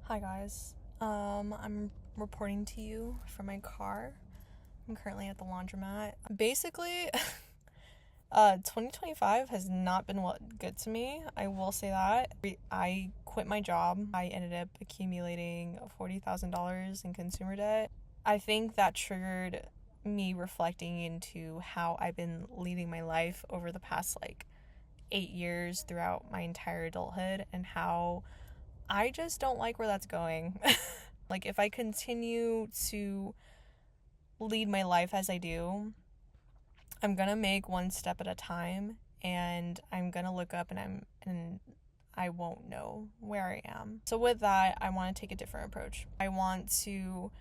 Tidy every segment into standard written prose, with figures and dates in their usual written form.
Hi guys, I'm reporting to you from my car. I'm currently at the laundromat. Basically, 2025 has not been good to me. I will say that. I quit my job. I ended up accumulating $40,000 in consumer debt. I think that triggered me reflecting into how I've been leading my life over the past 8 years throughout my entire adulthood, and how I just don't like where that's going. If I continue to lead my life as I do, I'm gonna make one step at a time, and I'm gonna look up and I won't know where I am. So with that, I want to take a different approach. I want to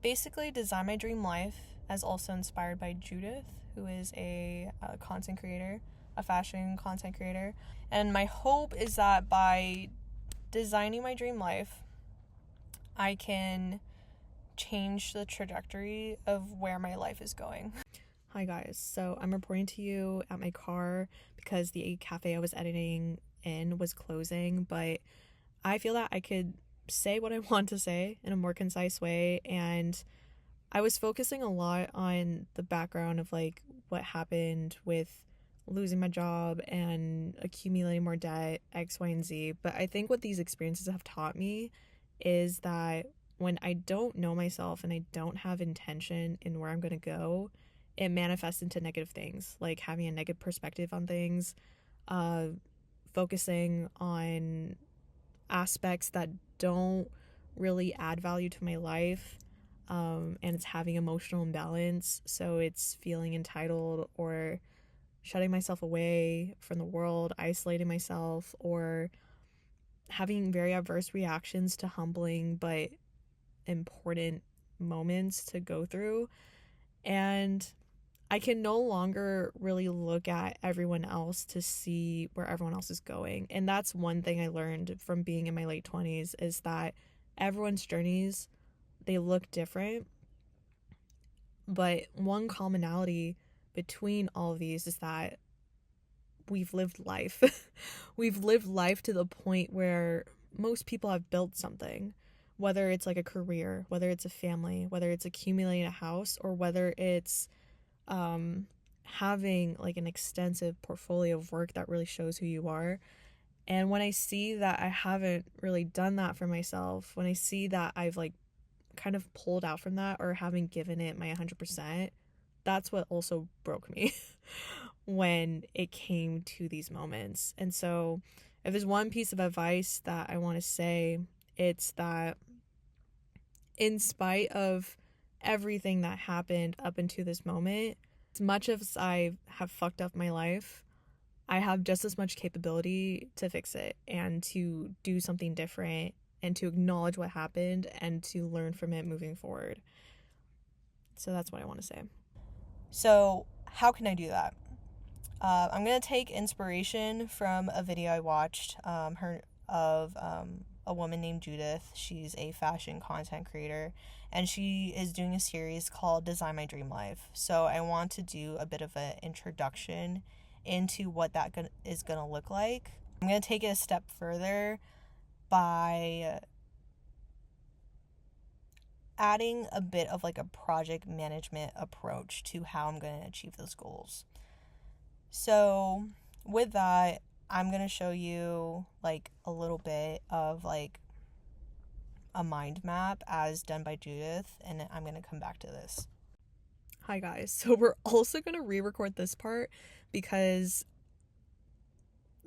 basically design my dream life as also inspired by Judith, who is a content creator, a fashion content creator. And my hope is that by designing my dream life, I can change the trajectory of where my life is going. Hi guys, so I'm reporting to you at my car because the cafe I was editing in was closing, but I feel that I could say what I want to say in a more concise way, and I was focusing a lot on the background of what happened with losing my job and accumulating more debt, X, Y, and Z. But I think what these experiences have taught me is that when I don't know myself and I don't have intention in where I'm going to go, it manifests into negative things, like having a negative perspective on things, focusing on aspects that don't really add value to my life, and it's having emotional imbalance. So it's feeling entitled or shutting myself away from the world, isolating myself, or having very adverse reactions to humbling but important moments to go through. And I can no longer really look at everyone else to see where everyone else is going. And that's one thing I learned from being in my late 20s, is that everyone's journeys, they look different. But one commonality between all of these is that we've lived life. We've lived life to the point where most people have built something, whether it's a career, whether it's a family, whether it's accumulating a house, or whether it's having an extensive portfolio of work that really shows who you are. And when I see that I haven't really done that for myself, when I see that I've kind of pulled out from that or haven't given it my 100%, that's what also broke me when it came to these moments. And so if there's one piece of advice that I want to say, it's that in spite of everything that happened up until this moment, as much as I have fucked up my life, I have just as much capability to fix it and to do something different and to acknowledge what happened and to learn from it moving forward. So that's what I want to say. So how can I do that? I'm going to take inspiration from a video I watched of a woman named Judith. She's a fashion content creator, and she is doing a series called Design My Dream Life. So I want to do a bit of an introduction into what that is going to look like. I'm going to take it a step further by adding a bit of a project management approach to how I'm going to achieve those goals. So with that, I'm going to show you a little bit of a mind map as done by Judith, and I'm going to come back to this. Hi guys, so we're also going to re-record this part because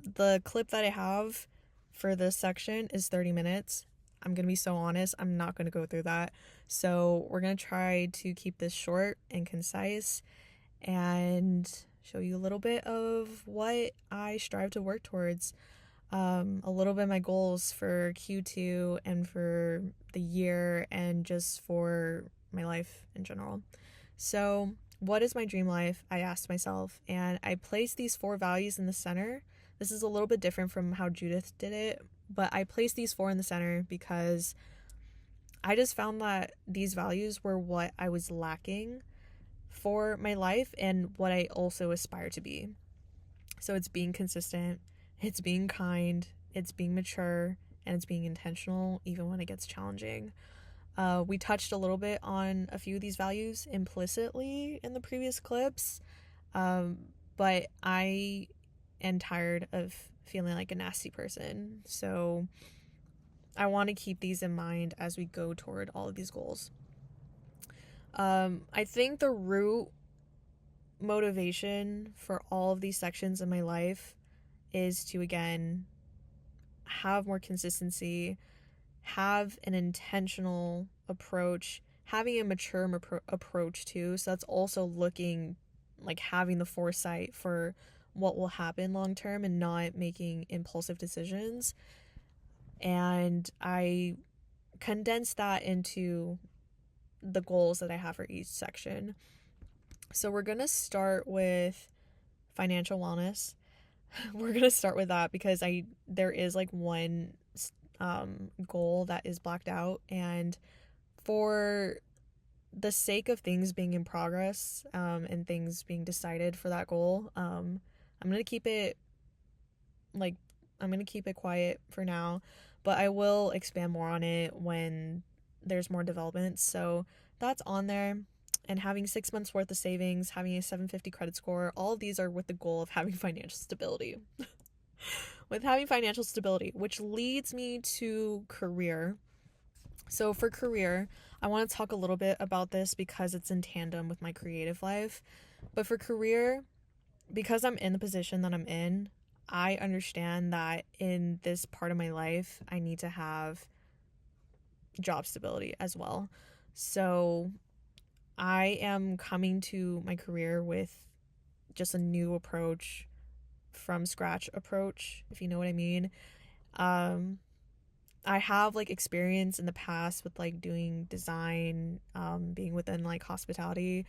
the clip that I have for this section is 30 minutes. I'm going to be so honest, I'm not going to go through that. So we're going to try to keep this short and concise and show you a little bit of what I strive to work towards, a little bit of my goals for Q2 and for the year and just for my life in general. So what is my dream life? I asked myself, and I placed these 4 values in the center. This is a little bit different from how Judith did it, but I placed these 4 in the center because I just found that these values were what I was lacking for my life and what I also aspire to be. So it's being consistent, it's being kind, it's being mature, and it's being intentional even when it gets challenging. We touched a little bit on a few of these values implicitly in the previous clips, but I am tired of feeling like a nasty person. So I want to keep these in mind as we go toward all of these goals. I think the root motivation for all of these sections in my life is to, again, have more consistency, have an intentional approach, having a mature approach too. So that's also looking like having the foresight for what will happen long term and not making impulsive decisions. And I condensed that into the goals that I have for each section. So we're going to start with financial wellness. We're going to start with that because there is like one goal that is blacked out, and for the sake of things being in progress and things being decided for that goal, I'm going to keep it quiet for now, but I will expand more on it when there's more development. So that's on there. And having 6 months worth of savings, having a 750 credit score, all of these are with the goal of having financial stability. Which leads me to career. So for career, I want to talk a little bit about this because it's in tandem with my creative life. But for career, because I'm in the position that I'm in, I understand that in this part of my life, I need to have job stability as well. So I am coming to my career with just a new approach, from scratch approach, if you know what I mean. I have like experience in the past with like doing design, being within like hospitality.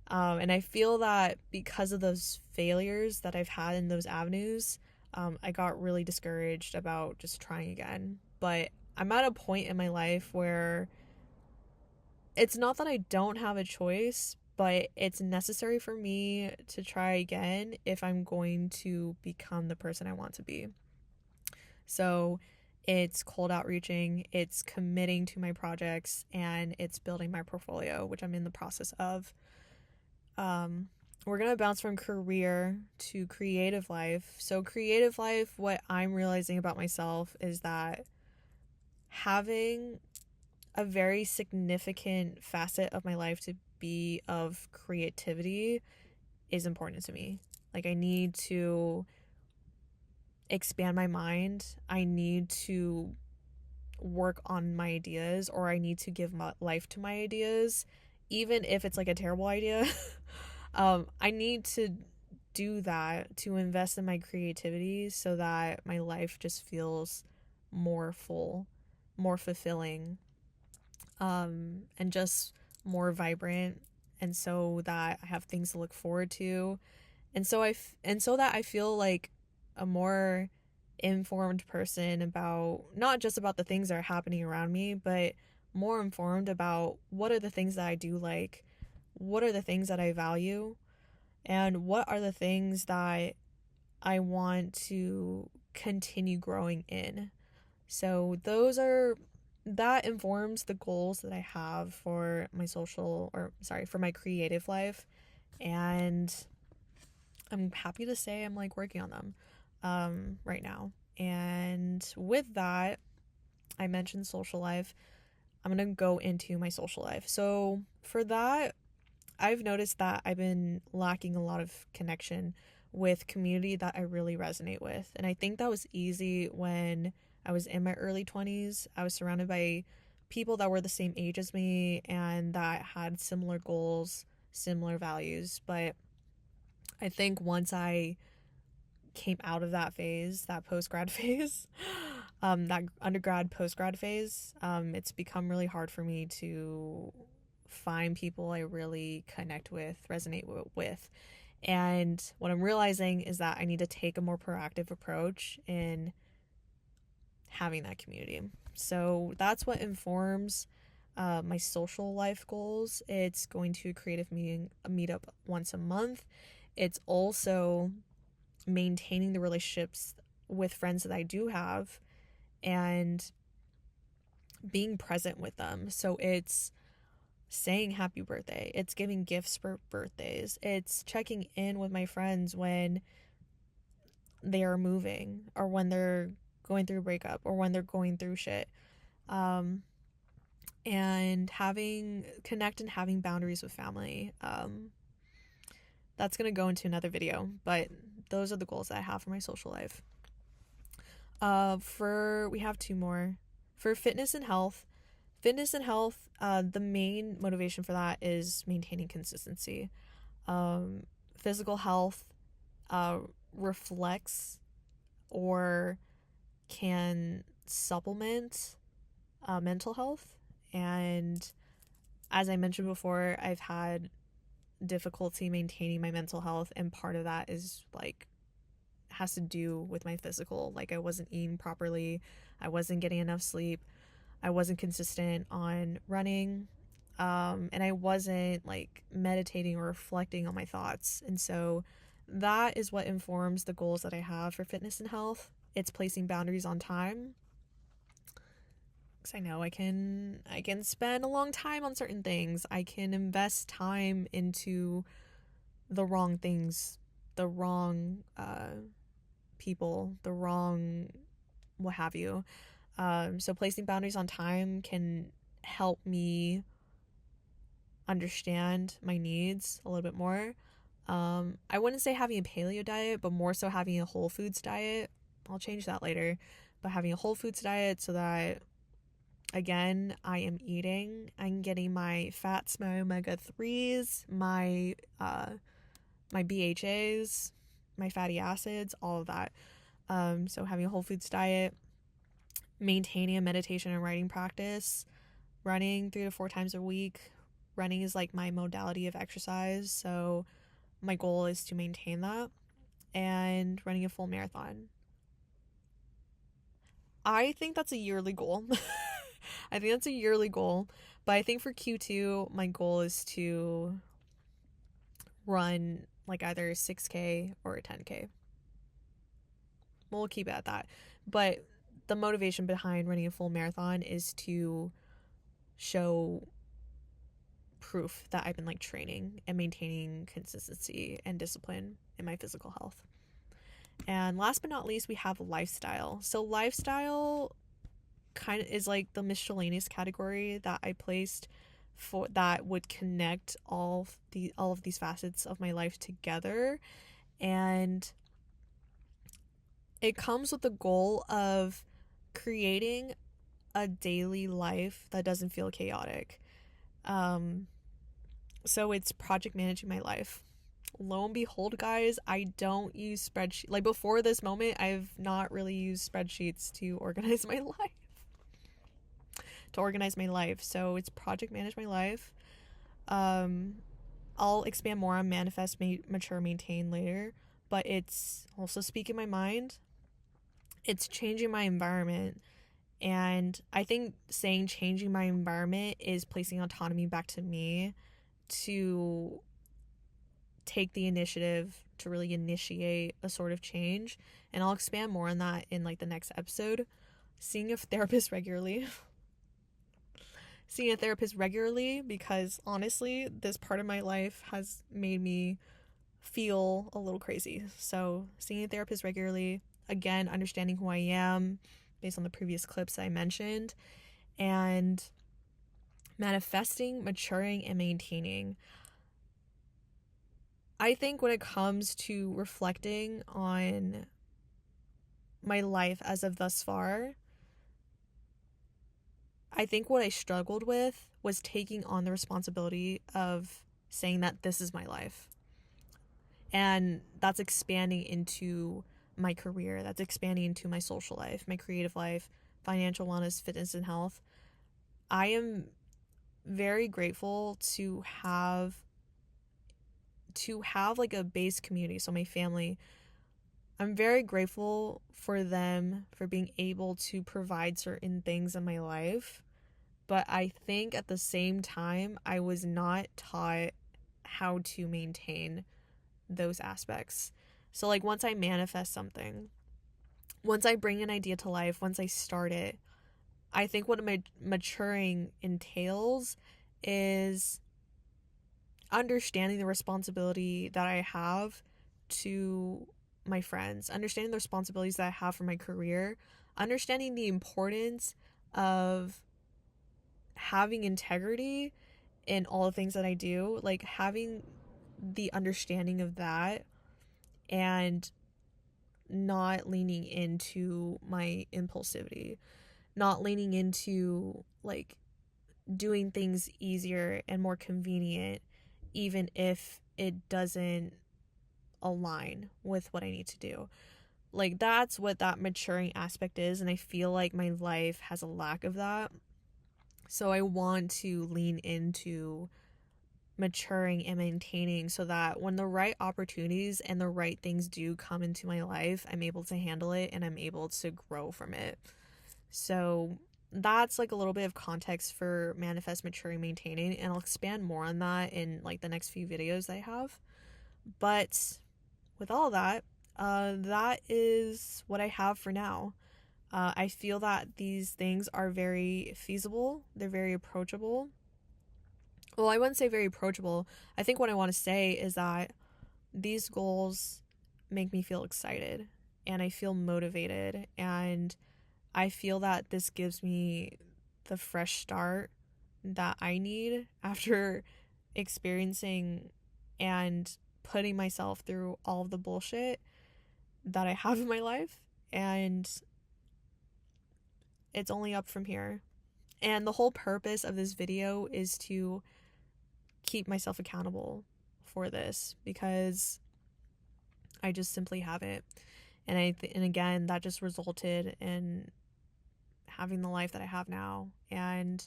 And I feel that because of those failures that I've had in those avenues, I got really discouraged about just trying again. But I'm at a point in my life where it's not that I don't have a choice, but it's necessary for me to try again if I'm going to become the person I want to be. So it's cold outreaching, it's committing to my projects, and it's building my portfolio, which I'm in the process of. We're going to bounce from career to creative life. So creative life, what I'm realizing about myself is that having a very significant facet of my life to be of creativity is important to me. Like, I need to expand my mind. I need to work on my ideas, or I need to give my life to my ideas, even if it's like a terrible idea. I need to do that, to invest in my creativity so that my life just feels more full, more fulfilling, and just more vibrant, and so that I have things to look forward to, and so that I feel like a more informed person about not just about the things that are happening around me, but more informed about what are the things that I do like, what are the things that I value, and what are the things that I want to continue growing in. So that informs the goals that I have for my for my creative life, and I'm happy to say I'm like working on them right now. And with that, I mentioned social life. I'm gonna go into my social life. So for that, I've noticed that I've been lacking a lot of connection with community that I really resonate with. And I think that was easy when I was in my early 20s. I was surrounded by people that were the same age as me and that had similar goals, similar values. But I think once I came out of that phase, that post-grad phase, that undergrad post-grad phase, it's become really hard for me to find people I really connect with, resonate with. And what I'm realizing is that I need to take a more proactive approach in having that community. So that's what informs my social life goals. It's going to a creative meetup once a month. It's also maintaining the relationships with friends that I do have, and being present with them. So it's saying happy birthday, it's giving gifts for birthdays, it's checking in with my friends when they are moving or when they're going through a breakup or when they're going through shit. And having boundaries with family. That's going to go into another video, but those are the goals that I have for my social life. We have two more. For fitness and health, the main motivation for that is maintaining consistency. Physical health reflects or can supplement mental health. And as I mentioned before, I've had difficulty maintaining my mental health, and part of that is has to do with my physical. I wasn't eating properly, I wasn't getting enough sleep, I wasn't consistent on running, and I wasn't meditating or reflecting on my thoughts. And so that is what informs the goals that I have for fitness and health. It's placing boundaries on time, because I know I can spend a long time on certain things. I can invest time into the wrong things, the wrong people, the wrong what have you. So placing boundaries on time can help me understand my needs a little bit more. I wouldn't say having a paleo diet, but more so having a whole foods diet. I'll change that later. But having a whole foods diet so that, again, I'm getting my fats, my omega-3s, my BHAs, my fatty acids, all of that. So having a whole foods diet, maintaining a meditation and writing practice, running 3 to 4 times a week. Running is my modality of exercise, so my goal is to maintain that, and running a full marathon. I think that's a yearly goal. But I think for Q2, my goal is to run either a 6K or a 10K. We'll keep it at that. But the motivation behind running a full marathon is to show proof that I've been training and maintaining consistency and discipline in my physical health. And last but not least, we have lifestyle. So lifestyle kind of is the miscellaneous category that I placed for that would connect all of these facets of my life together, and it comes with the goal of creating a daily life that doesn't feel chaotic. So it's project managing my life. Lo and behold, guys, I don't use spreadsheets. Before this moment, I've not really used spreadsheets to organize my life. So it's project manage my life. I'll expand more on manifest, mature, maintain later, but it's also speaking my mind. It's changing my environment. And I think saying changing my environment is placing autonomy back to me to take the initiative to really initiate a sort of change. And I'll expand more on that in the next episode. Seeing a therapist regularly, because honestly, this part of my life has made me feel a little crazy. So seeing a therapist regularly, again, understanding who I am based on the previous clips I mentioned, and manifesting, maturing, and maintaining. I think when it comes to reflecting on my life as of thus far, I think what I struggled with was taking on the responsibility of saying that this is my life. And that's expanding into my career, that's expanding into my social life, my creative life, financial wellness, fitness, and health. I am very grateful to have a base community. So my family, I'm very grateful for them for being able to provide certain things in my life. But I think at the same time, I was not taught how to maintain those aspects. So once I manifest something, once I bring an idea to life, once I start it, I think what maturing entails is understanding the responsibility that I have to my friends, understanding the responsibilities that I have for my career, understanding the importance of having integrity in all the things that I do, like having the understanding of that and not leaning into my impulsivity, not leaning into like doing things easier and more convenient, even if it doesn't align with what I need to do. Like, that's what that maturing aspect is, and I feel like my life has a lack of that. So I want to lean into maturing and maintaining so that when the right opportunities and the right things do come into my life, I'm able to handle it and I'm able to grow from it. So that's like a little bit of context for manifest, maturing, maintaining, and I'll expand more on that in like the next few videos I have. But with all that, that is what I have for now. I feel that these things are very feasible. They're very approachable. Well, I wouldn't say very approachable. I think what I want to say is that these goals make me feel excited and I feel motivated, and I feel that this gives me the fresh start that I need after experiencing and putting myself through all of the bullshit that I have in my life, and it's only up from here. And the whole purpose of this video is to keep myself accountable for this, because I just simply haven't. And and again, that just resulted in having the life that I have now, and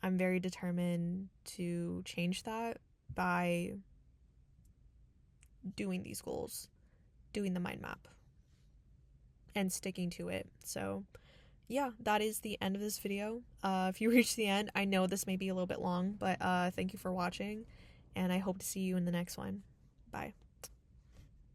I'm very determined to change that by doing these goals, doing the mind map, and sticking to it. So yeah, that is the end of this video. If you reach the end, I know this may be a little bit long, but thank you for watching, and I hope to see you in the next one. Bye.